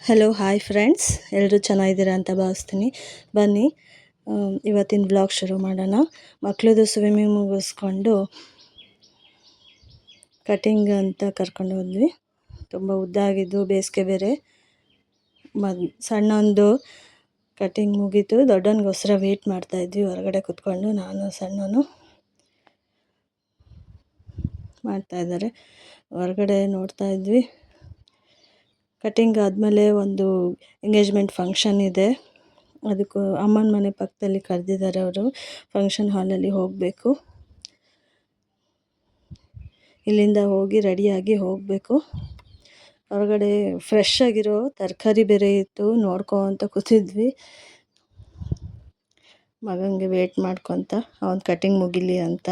Hello hi friends, ಎಲ್ಲರೂ ಚೆನ್ನಾಗಿದ್ದೀರಾ ಅಂತ ಭಾವಿಸ್ತೀನಿ. ಬನ್ನಿ ಇವತ್ತಿನ ವ್ಲಾಗ್ ಶುರು ಮಾಡೋಣ. ಮಕ್ಕಳದು ಸ್ವಿಮ್ಮಿಂಗ್ ಮುಗಿಸ್ಕೊಂಡು ಕಟಿಂಗ್ ಅಂತ ಕರ್ಕೊಂಡು ಹೋದ್ವಿ. ತುಂಬ ಉದ್ದ ಆಗಿದ್ದು, ಬೇಸಿಗೆ ಬೇರೆ. ಸಣ್ಣೊಂದು ಕಟಿಂಗ್ ಮುಗೀತು, ದೊಡ್ಡವನಿಗೋಸ್ಕರ ವೆಯ್ಟ್ ಮಾಡ್ತಾಯಿದ್ವಿ ಹೊರಗಡೆ ಕೂತ್ಕೊಂಡು. ನಾನು ಸಣ್ಣವನು ಮಾಡ್ತಾಯಿದ್ದಾರೆ, ಹೊರಗಡೆ ನೋಡ್ತಾ ಇದ್ವಿ. ಕಟಿಂಗ್ ಆದಮೇಲೆ ಒಂದು ಎಂಗೇಜ್ಮೆಂಟ್ ಫಂಕ್ಷನ್ ಇದೆ, ಅದಕ್ಕೂ ಅಮ್ಮನ ಮನೆ ಪಕ್ಕದಲ್ಲಿ ಕರೆದಿದ್ದಾರೆ. ಅವರು ಫಂಕ್ಷನ್ ಹಾಲಲ್ಲಿ ಹೋಗಬೇಕು. ಇಲ್ಲಿಂದ ಹೋಗಿ ರೆಡಿಯಾಗಿ ಹೋಗಬೇಕು. ಹೊರಗಡೆ ಫ್ರೆಶ್ ಆಗಿರೋ ತರಕಾರಿ ಬೇರೆ ಇತ್ತು, ನೋಡ್ಕೊತ ಕೂತಿದ್ವಿ. ಮಗನಿಗೆ ವೇಟ್ ಮಾಡ್ಕೊತ ಅವನ ಕಟಿಂಗ್ ಮುಗಿಲಿ ಅಂತ.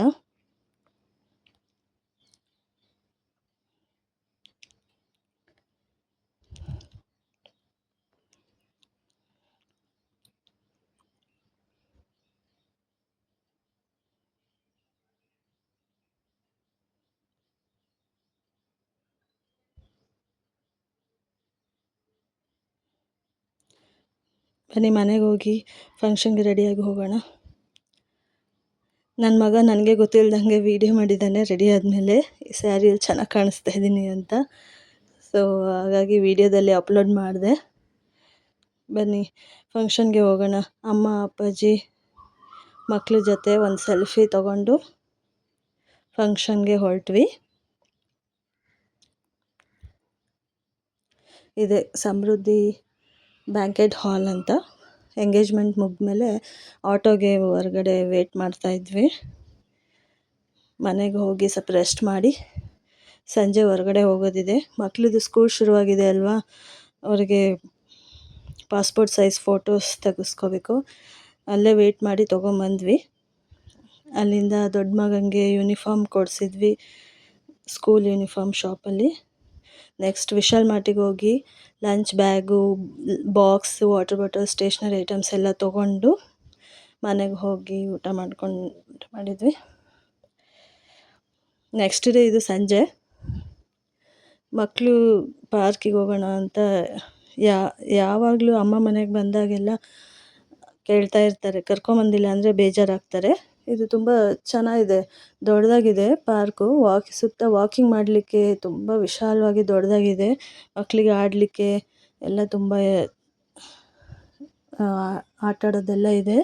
ಬನ್ನಿ ಮನೆಗೆ ಹೋಗಿ ಫಂಕ್ಷನ್ಗೆ ರೆಡಿಯಾಗಿ ಹೋಗೋಣ. ನನ್ನ ಮಗ ನನಗೆ ಗೊತ್ತಿಲ್ಲದಂಗೆ ವೀಡಿಯೋ ಮಾಡಿದ್ದಾನೆ ರೆಡಿ ಆದಮೇಲೆ, ಈ ಸ್ಯಾರಿಯಲ್ಲಿ ಚೆನ್ನಾಗಿ ಕಾಣಿಸ್ತಾ ಇದ್ದೀನಿ ಅಂತ. ಸೊ ಹಾಗಾಗಿ ವೀಡಿಯೋದಲ್ಲಿ ಅಪ್ಲೋಡ್ ಮಾಡಿದೆ. ಬನ್ನಿ ಫಂಕ್ಷನ್ಗೆ ಹೋಗೋಣ. ಅಮ್ಮ ಅಪ್ಪಾಜಿ ಮಕ್ಕಳ ಜೊತೆ ಒಂದು ಸೆಲ್ಫಿ ತಗೊಂಡು ಫಂಕ್ಷನ್ಗೆ ಹೊರಟ್ವಿ. ಇದೆ ಸಮೃದ್ಧಿ ಬ್ಯಾಂಕೆಟ್ ಹಾಲ್ ಅಂತ. ಎಂಗೇಜ್ಮೆಂಟ್ ಮುಗಿದ್ಮೇಲೆ ಆಟೋಗೆ ಹೊರಗಡೆ ವೇಟ್ ಮಾಡ್ತಾಯಿದ್ವಿ. ಮನೆಗೆ ಹೋಗಿ ಸ್ವಲ್ಪ ರೆಸ್ಟ್ ಮಾಡಿ ಸಂಜೆ ಹೊರಗಡೆ ಹೋಗೋದಿದೆ. ಮಕ್ಕಳದು ಸ್ಕೂಲ್ ಶುರುವಾಗಿದೆ ಅಲ್ವಾ, ಅವರಿಗೆ ಪಾಸ್ಪೋರ್ಟ್ ಸೈಜ್ ಫೋಟೋಸ್ ತೆಗೆಸ್ಕೋಬೇಕು. ಅಲ್ಲೇ ವೇಟ್ ಮಾಡಿ ತೊಗೊಂಬಂದ್ವಿ. ಅಲ್ಲಿಂದ ದೊಡ್ಡ ಮಗನಿಗೆ ಯೂನಿಫಾರ್ಮ್ ಕೊಡಿಸಿದ್ವಿ ಸ್ಕೂಲ್ ಯೂನಿಫಾರ್ಮ್ ಶಾಪಲ್ಲಿ. ನೆಕ್ಸ್ಟ್ ವಿಶಾಲ್ ಮಾರ್ಟಿಗೆ ಹೋಗಿ lunch bag, box, water bottle, stationery items ಎಲ್ಲ ತೊಗೊಂಡು ಮನೆಗೆ ಹೋಗಿ ಊಟ ಮಾಡಿದ್ವಿ. ನೆಕ್ಸ್ಟ್ ಡೇ ಇದು ಸಂಜೆ ಮಕ್ಕಳು ಪಾರ್ಕಿಗೆ ಹೋಗೋಣ ಅಂತ ಯಾವಾಗಲೂ ಅಮ್ಮ ಮನೆಗೆ ಬಂದಾಗೆಲ್ಲ ಕೇಳ್ತಾ ಇರ್ತಾರೆ, ಕರ್ಕೊಂಬಂದಿಲ್ಲ ಅಂದರೆ ಬೇಜಾರಾಗ್ತಾರೆ. ಇದು ತುಂಬ ಚೆನ್ನಾಗಿದೆ, ದೊಡ್ಡದಾಗಿದೆ ಪಾರ್ಕು. ಸುತ್ತ ವಾಕಿಂಗ್ ಮಾಡಲಿಕ್ಕೆ ತುಂಬ ವಿಶಾಲವಾಗಿ ದೊಡ್ಡದಾಗಿದೆ. ಮಕ್ಕಳಿಗೆ ಆಡಲಿಕ್ಕೆ ಎಲ್ಲ ತುಂಬ ಆಟ ಆಡೋದೆಲ್ಲ ಇದೆ.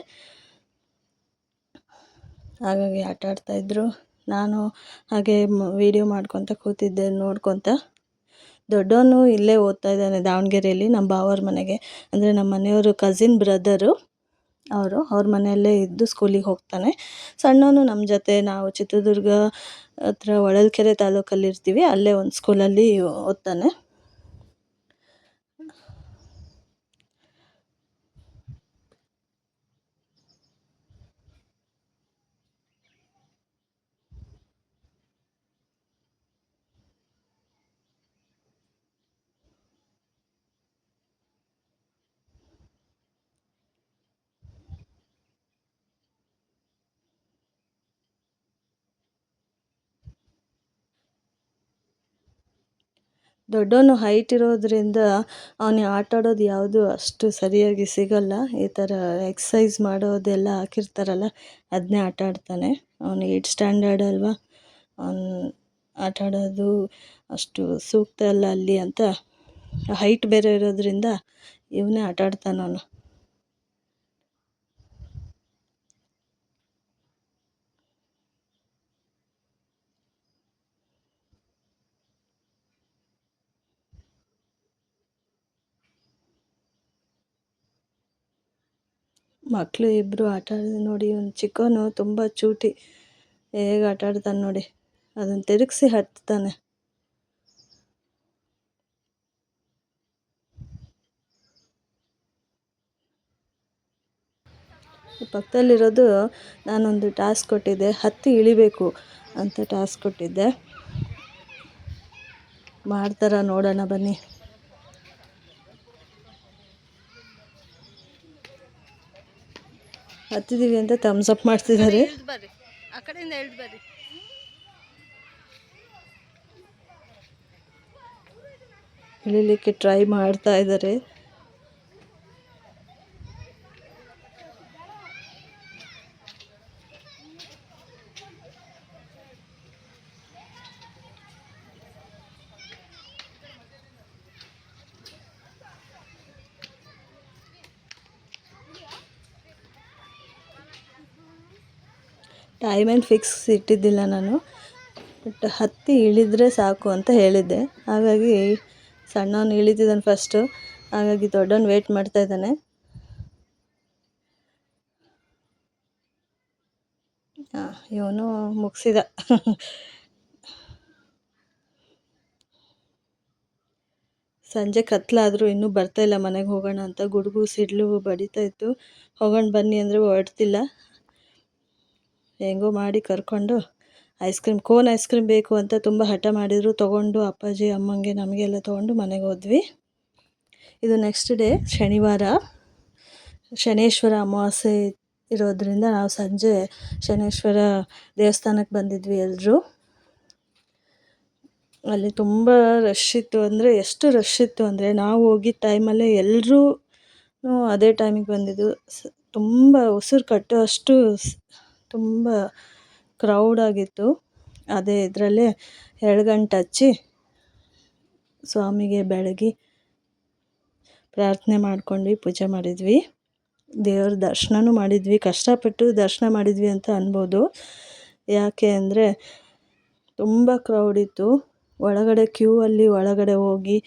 ಹಾಗಾಗಿ ಆಟ ಆಡ್ತಾಯಿದ್ರು. ನಾನು ಹಾಗೆ ವಿಡಿಯೋ ಮಾಡ್ಕೊತ ಕೂತಿದ್ದೆ ನೋಡ್ಕೊತ. ದೊಡ್ಡವನು ಇಲ್ಲೇ ಓದ್ತಾ ಇದ್ದಾನೆ ದಾವಣಗೆರೆಯಲ್ಲಿ, ನಮ್ಮ ಭಾವರ ಮನೆಗೆ. ಅಂದರೆ ನಮ್ಮ ಮನೆಯವರು ಕಸಿನ್ ಬ್ರದರು, ಅವ್ರ ಮನೆಯಲ್ಲೇ ಇದ್ದು ಸ್ಕೂಲಿಗೆ ಹೋಗ್ತಾನೆ. ಸಣ್ಣವನು ನಮ್ಮ ಜೊತೆ, ನಾವು ಚಿತ್ರದುರ್ಗ ಹತ್ರ ಹೊಳಲ್ಕೆರೆ ತಾಲೂಕಲ್ಲಿ ಇರ್ತೀವಿ, ಅಲ್ಲೇ ಒಂದು ಸ್ಕೂಲಲ್ಲಿ ಓದ್ತಾನೆ. ದೊಡ್ಡವನು ಹೈಟ್ ಇರೋದ್ರಿಂದ ಅವನಿಗೆ ಆಟ ಆಡೋದು ಯಾವುದು ಅಷ್ಟು ಸರಿಯಾಗಿ ಸಿಗಲ್ಲ. ಈ ಥರ ಎಕ್ಸಸೈಸ್ ಮಾಡೋದೆಲ್ಲ ಹಾಕಿರ್ತಾರಲ್ಲ, ಅದನ್ನೇ ಆಟ ಆಡ್ತಾನೆ. ಅವನು 8th ಸ್ಟ್ಯಾಂಡರ್ಡ್ ಅಲ್ವಾ, ಅವನು ಆಟ ಆಡೋದು ಅಷ್ಟು ಸೂಕ್ತ ಅಲ್ಲ ಅಲ್ಲಿ ಅಂತ ಹೈಟ್ ಬೇರೆ ಇರೋದ್ರಿಂದ ಇವನೇ ಆಟ ಆಡ್ತಾನೆ ಅವನು. ಮಕ್ಕಳು ಇಬ್ಬರು ಆಟ ಆಡೋದು ನೋಡಿ, ಒಂದು ಚಿಕ್ಕವನು ತುಂಬ ಚೂಟಿ, ಹೇಗೆ ಆಟ ಆಡ್ತಾನೆ ನೋಡಿ, ಅದನ್ನು ತಿರುಗಿಸಿ ಹತ್ತಾನೆ. ಪಕ್ಕದಲ್ಲಿರೋದು ನಾನೊಂದು ಟಾಸ್ಕ್ ಕೊಟ್ಟಿದ್ದೆ, ಹತ್ತಿ ಇಳಿಬೇಕು ಅಂತ ಟಾಸ್ಕ್ ಕೊಟ್ಟಿದ್ದೆ. ಮಾಡ್ತಾರ ನೋಡೋಣ ಬನ್ನಿ. ಹತ್ತಿದ್ದೀವಿ ಅಂತ ಥಮ್ಸ್ ಅಪ್ ಮಾಡ್ತಿದ್ದಾರೆ. ಆ ಕಡೆಯಿಂದ ಎಳ್ದು ಬರ್ರಿ. ಇಳಿಲಿಕ್ಕೆ ಟ್ರೈ ಮಾಡ್ತಾ ಇದ್ದಾರೆ. ಟೈಮ್ ಏನು ಫಿಕ್ಸ್ ಇಟ್ಟಿದ್ದಿಲ್ಲ ನಾನು, ಬಟ್ ಹತ್ತಿ ಇಳಿದ್ರೆ ಸಾಕು ಅಂತ ಹೇಳಿದ್ದೆ. ಹಾಗಾಗಿ ಸಣ್ಣವನು ಇಳಿತಿದ್ದಾನೆ ಫಸ್ಟು, ಹಾಗಾಗಿ ದೊಡ್ಡವನು ವೇಟ್ ಮಾಡ್ತಾ ಇದ್ದಾನೆ. ಇವನು ಮುಗಿಸಿದ. ಸಂಜೆ ಕತ್ಲಾದರೂ ಇನ್ನೂ ಬರ್ತಾಯಿಲ್ಲ ಮನೆಗೆ ಹೋಗೋಣ ಅಂತ. ಗುಡುಗು ಸಿಡ್ಲು ಬಡಿತಾ ಇತ್ತು. ಹೋಗೋಣ ಬನ್ನಿ ಅಂದರೆ ಹೊರಡ್ತಿಲ್ಲ. ಹೆಂಗೋ ಮಾಡಿ ಕರ್ಕೊಂಡು ಕೋನ್ ಐಸ್ ಕ್ರೀಮ್ ಬೇಕು ಅಂತ ತುಂಬ ಹಠ ಮಾಡಿದರು. ತೊಗೊಂಡು ಅಪ್ಪಾಜಿ ಅಮ್ಮಂಗೆ ನಮಗೆಲ್ಲ ತೊಗೊಂಡು ಮನೆಗೆ ಹೋದ್ವಿ. ಇದು ನೆಕ್ಸ್ಟ್ ಡೇ ಶನಿವಾರ, ಶನೇಶ್ವರ ಅಮಾವಾಸ್ಯೆ ಇರೋದ್ರಿಂದ ನಾವು ಸಂಜೆ ಶನೇಶ್ವರ ದೇವಸ್ಥಾನಕ್ಕೆ ಬಂದಿದ್ವಿ ಎಲ್ಲರೂ. ಅಲ್ಲಿ ತುಂಬ ರಶ್ ಇತ್ತು, ಅಂದರೆ ಎಷ್ಟು ರಶ್ ಇತ್ತು ಅಂದರೆ ನಾವು ಹೋಗಿದ್ದ ಟೈಮಲ್ಲೇ ಎಲ್ಲರೂ ಅದೇ ಟೈಮಿಗೆ ಬಂದಿದ್ದು. ತುಂಬ ಉಸಿರು ಕಟ್ಟೋ ಅಷ್ಟು ತುಂಬ ಕ್ರೌಡ್ ಆಗಿತ್ತು. ಅದೇ ಇದರಲ್ಲೇ ಎಳ್ಗಂಟು ಹಚ್ಚಿ ಸ್ವಾಮಿಗೆ ಬೆಳಗಿ ಪ್ರಾರ್ಥನೆ ಮಾಡ್ಕೊಂಡ್ವಿ, ಪೂಜೆ ಮಾಡಿದ್ವಿ, ದೇವ್ರ ದರ್ಶನನೂ ಮಾಡಿದ್ವಿ. ಕಷ್ಟಪಟ್ಟು ದರ್ಶನ ಮಾಡಿದ್ವಿ ಅಂತ ಅನ್ಬೋದು. ಯಾಕೆ ಅಂದರೆ ತುಂಬ ಕ್ರೌಡ್ ಇತ್ತು. ಒಳಗಡೆ ಕ್ಯೂ ಅಲ್ಲಿ ಒಳಗಡೆ ಹೋಗಿ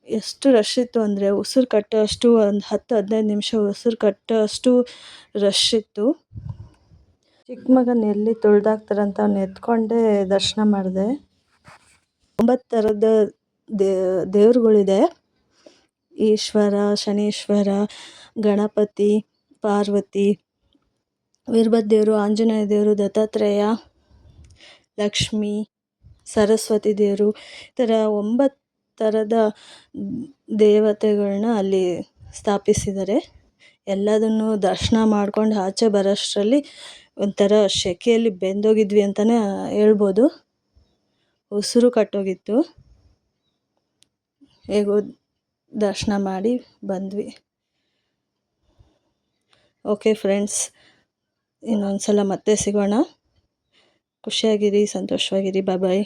ಎಷ್ಟು ರಶ್ ಇತ್ತು ಅಂದರೆ ಉಸಿರು ಕಟ್ಟೋ ಅಷ್ಟು, ಒಂದು 10-15 ನಿಮಿಷ ಉಸಿರು ಕಟ್ಟೋ ಅಷ್ಟು ರಶ್ ಇತ್ತು. ಚಿಕ್ಕ ಮಗನ ಎಲ್ಲಿ ತುಳಿದಾಕ್ತಾರಂತ ಅವ್ನು ಎತ್ಕೊಂಡೇ ದರ್ಶನ ಮಾಡಿದೆ. 9 ಥರದ ದೇವ್ರುಗಳಿದೆ. ಈಶ್ವರ, ಶನೀಶ್ವರ, ಗಣಪತಿ, ಪಾರ್ವತಿ, ವೀರಭದ್ರದೇವರು, ಆಂಜನೇಯ ದೇವರು, ದತ್ತಾತ್ರೇಯ, ಲಕ್ಷ್ಮಿ, ಸರಸ್ವತಿ ದೇವರು, ಈ ಥರ 9 ಥರದ ದೇವತೆಗಳನ್ನ ಅಲ್ಲಿ ಸ್ಥಾಪಿಸಿದ್ದಾರೆ. ಎಲ್ಲದನ್ನು ದರ್ಶನ ಮಾಡ್ಕೊಂಡು ಆಚೆ ಬರೋಷ್ಟರಲ್ಲಿ ಒಂಥರ ಸೆಕೆಯಲ್ಲಿ ಬೆಂದೋಗಿದ್ವಿ ಅಂತಲೇ ಹೇಳ್ಬೋದು. ಉಸಿರು ಕಟ್ಟೋಗಿತ್ತು. ಹೇಗೋ ದರ್ಶನ ಮಾಡಿ ಬಂದ್ವಿ. ಓಕೆ ಫ್ರೆಂಡ್ಸ್, ಇನ್ನೊಂದು ಸಲ ಮತ್ತೆ ಸಿಗೋಣ. ಖುಷಿಯಾಗಿರಿ, ಸಂತೋಷವಾಗಿರಿ. ಬಾಯ್ ಬಾಯ್.